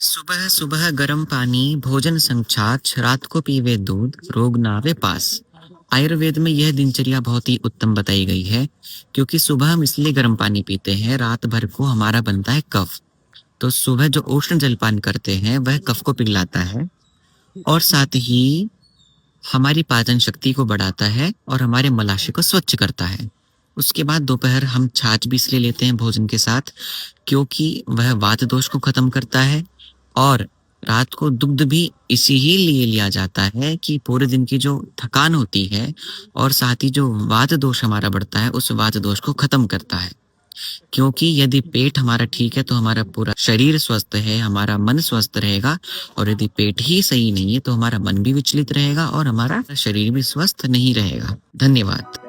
सुबह सुबह गर्म पानी भोजन संग छाछ, रात को पीवे दूध, रोग ना आवे पास। आयुर्वेद में यह दिनचर्या बहुत ही उत्तम बताई गई है, क्योंकि सुबह हम इसलिए गर्म पानी पीते हैं, रात भर को हमारा बनता है कफ। तो सुबह जो उष्ण जलपान करते हैं वह कफ को पिघलाता है और साथ ही हमारी पाचन शक्ति को बढ़ाता है और हमारे मलाशय को स्वच्छ करता है। उसके बाद दोपहर हम छाछ भी इसलिए लेते हैं भोजन के साथ, क्योंकि वह वात दोष को खत्म करता है। और रात को दुग्ध भी इसी ही लिए लिया जाता है कि पूरे दिन की जो थकान होती है और साथ ही जो वात दोष हमारा बढ़ता है, उस वात दोष को खत्म करता है। क्योंकि यदि पेट हमारा ठीक है तो हमारा पूरा शरीर स्वस्थ है, हमारा मन स्वस्थ रहेगा। और यदि पेट ही सही नहीं है तो हमारा मन भी विचलित रहेगा और हमारा शरीर भी स्वस्थ नहीं रहेगा। धन्यवाद।